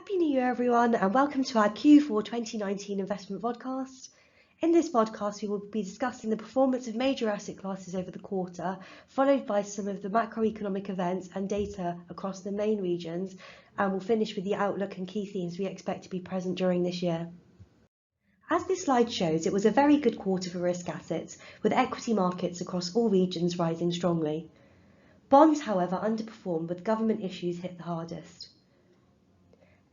Happy New Year, everyone, and welcome to our Q4 2019 Investment Vodcast. In this podcast, we will be discussing the performance of major asset classes over the quarter, followed by some of the macroeconomic events and data across the main regions, and we'll finish with the outlook and key themes we expect to be present during this year. As this slide shows, it was a very good quarter for risk assets, with equity markets across all regions rising strongly. Bonds, however, underperformed, with government issues hit the hardest.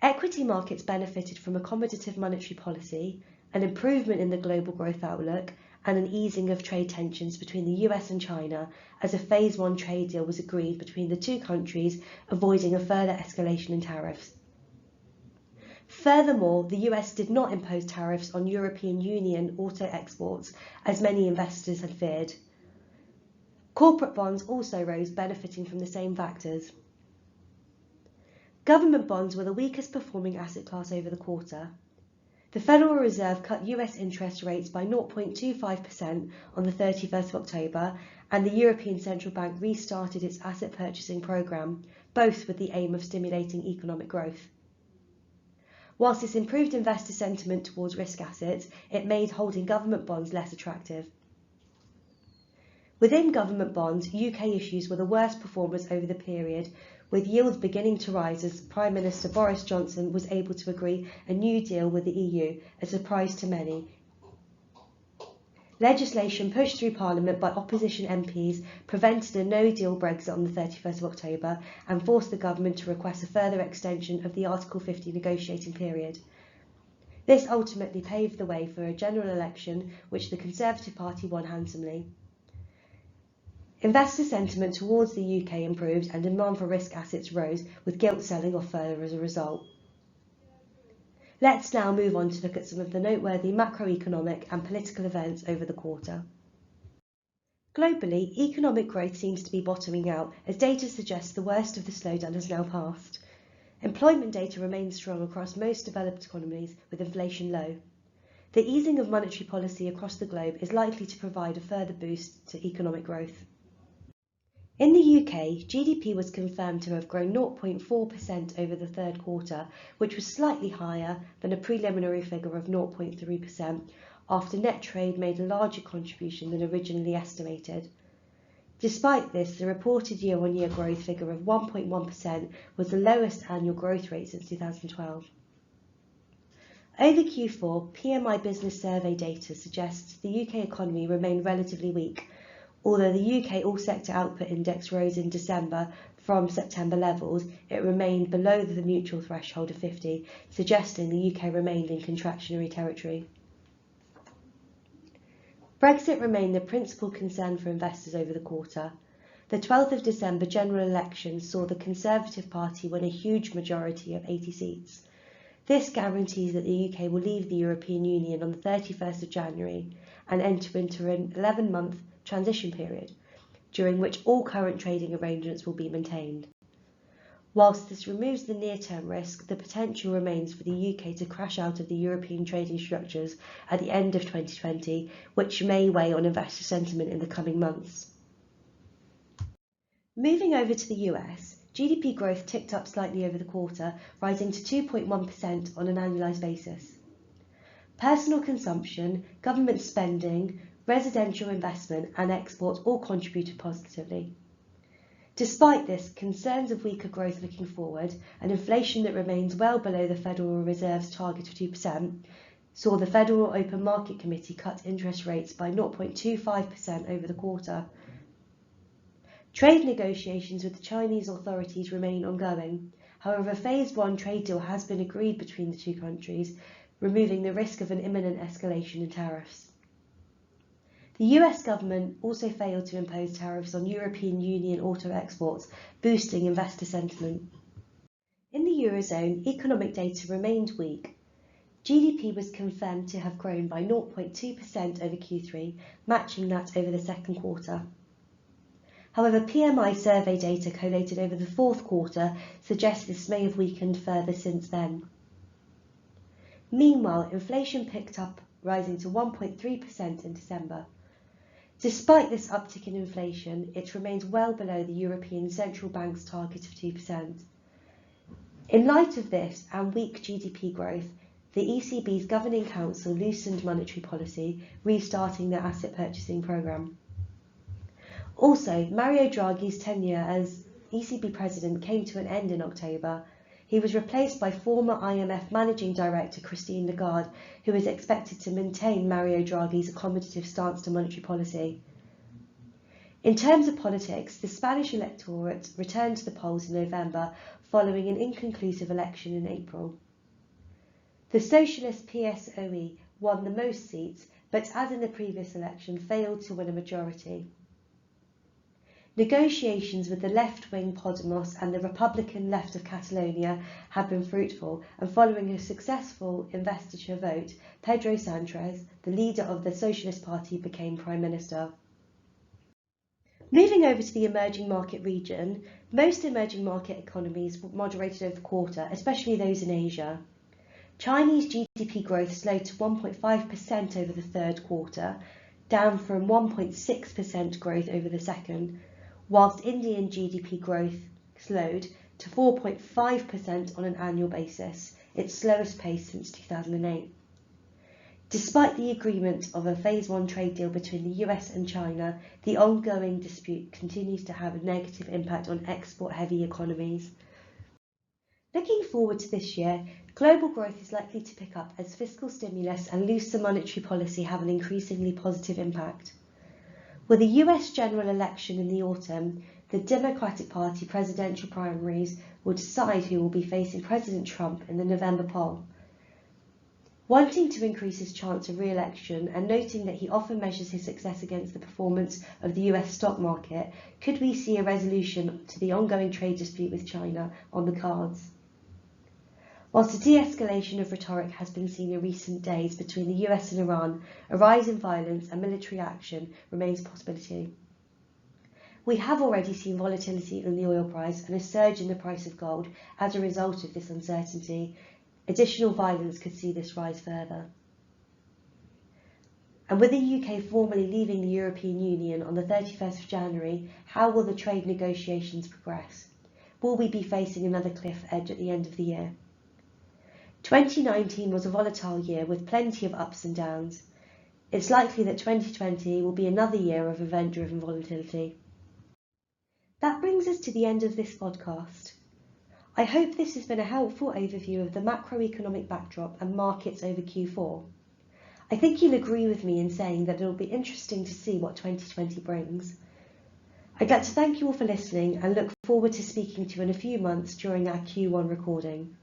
Equity markets benefited from accommodative monetary policy, an improvement in the global growth outlook, and an easing of trade tensions between the US and China as a Phase 1 trade deal was agreed between the two countries, avoiding a further escalation in tariffs. Furthermore, the US did not impose tariffs on European Union auto exports, as many investors had feared. Corporate bonds also rose, benefiting from the same factors. Government bonds were the weakest performing asset class over the quarter. The Federal Reserve cut US interest rates by 0.25% on the 31st of October, and the European Central Bank restarted its asset purchasing programme, both with the aim of stimulating economic growth. Whilst this improved investor sentiment towards risk assets, it made holding government bonds less attractive. Within government bonds, UK issues were the worst performers over the period, with yields beginning to rise as Prime Minister Boris Johnson was able to agree a new deal with the EU, a surprise to many. Legislation pushed through Parliament by opposition MPs prevented a no-deal Brexit on the 31st of October and forced the government to request a further extension of the Article 50 negotiating period. This ultimately paved the way for a general election, which the Conservative Party won handsomely. Investor sentiment towards the UK improved and demand for risk assets rose, with gilt selling off further as a result. Let's now move on to look at some of the noteworthy macroeconomic and political events over the quarter. Globally, economic growth seems to be bottoming out, as data suggests the worst of the slowdown has now passed. Employment data remains strong across most developed economies, with inflation low. The easing of monetary policy across the globe is likely to provide a further boost to economic growth. In the UK, GDP was confirmed to have grown 0.4% over the third quarter, which was slightly higher than a preliminary figure of 0.3%, after net trade made a larger contribution than originally estimated. Despite this, the reported year-on-year growth figure of 1.1% was the lowest annual growth rate since 2012. Over Q4, PMI business survey data suggests the UK economy remained relatively weak, although the UK all-sector output index rose in December from September levels. It remained below the neutral threshold of 50, suggesting the UK remained in contractionary territory. Brexit remained the principal concern for investors over the quarter. The 12th of December general election saw the Conservative Party win a huge majority of 80 seats. This guarantees that the UK will leave the European Union on the 31st of January and enter into an 11-month transition period, during which all current trading arrangements will be maintained. Whilst this removes the near-term risk, the potential remains for the UK to crash out of the European trading structures at the end of 2020, which may weigh on investor sentiment in the coming months. Moving over to the US, GDP growth ticked up slightly over the quarter, rising to 2.1% on an annualised basis. Personal consumption, government spending, residential investment and exports all contributed positively. Despite this, concerns of weaker growth looking forward and inflation that remains well below the Federal Reserve's target of 2% saw the Federal Open Market Committee cut interest rates by 0.25% over the quarter. Trade negotiations with the Chinese authorities remain ongoing. However, a Phase 1 trade deal has been agreed between the two countries, removing the risk of an imminent escalation in tariffs. The US government also failed to impose tariffs on European Union auto exports, boosting investor sentiment. In the Eurozone, economic data remained weak. GDP was confirmed to have grown by 0.2% over Q3, matching that over the second quarter. However, PMI survey data collated over the fourth quarter suggests this may have weakened further since then. Meanwhile, inflation picked up, rising to 1.3% in December. Despite this uptick in inflation, it remains well below the European Central Bank's target of 2%. In light of this and weak GDP growth, the ECB's Governing Council loosened monetary policy, restarting their asset purchasing programme. Also, Mario Draghi's tenure as ECB president came to an end in October. He was replaced by former IMF Managing Director Christine Lagarde, who is expected to maintain Mario Draghi's accommodative stance to monetary policy. In terms of politics, the Spanish electorate returned to the polls in November following an inconclusive election in April. The socialist PSOE won the most seats, but as in the previous election, failed to win a majority. Negotiations with the left-wing Podemos and the Republican left of Catalonia have been fruitful, and following a successful investiture vote, Pedro Sánchez, the leader of the Socialist Party, became Prime Minister. Moving over to the emerging market region, most emerging market economies moderated over the quarter, especially those in Asia. Chinese GDP growth slowed to 1.5% over the third quarter, down from 1.6% growth over the second, whilst Indian GDP growth slowed to 4.5% on an annual basis, its slowest pace since 2008. Despite the agreement of a Phase 1 trade deal between the US and China, the ongoing dispute continues to have a negative impact on export-heavy economies. Looking forward to this year, global growth is likely to pick up as fiscal stimulus and looser monetary policy have an increasingly positive impact. With the US general election in the autumn, the Democratic Party presidential primaries will decide who will be facing President Trump in the November poll. Wanting to increase his chance of re-election and noting that he often measures his success against the performance of the US stock market, could we see a resolution to the ongoing trade dispute with China on the cards? Whilst a de-escalation of rhetoric has been seen in recent days between the US and Iran, a rise in violence and military action remains a possibility. We have already seen volatility in the oil price and a surge in the price of gold as a result of this uncertainty. Additional violence could see this rise further. And with the UK formally leaving the European Union on the 31st of January, how will the trade negotiations progress? Will we be facing another cliff edge at the end of the year? 2019 was a volatile year with plenty of ups and downs. It's likely that 2020 will be another year of event-driven volatility. That brings us to the end of this podcast. I hope this has been a helpful overview of the macroeconomic backdrop and markets over Q4. I think you'll agree with me in saying that it'll be interesting to see what 2020 brings. I'd like to thank you all for listening and look forward to speaking to you in a few months during our Q1 recording.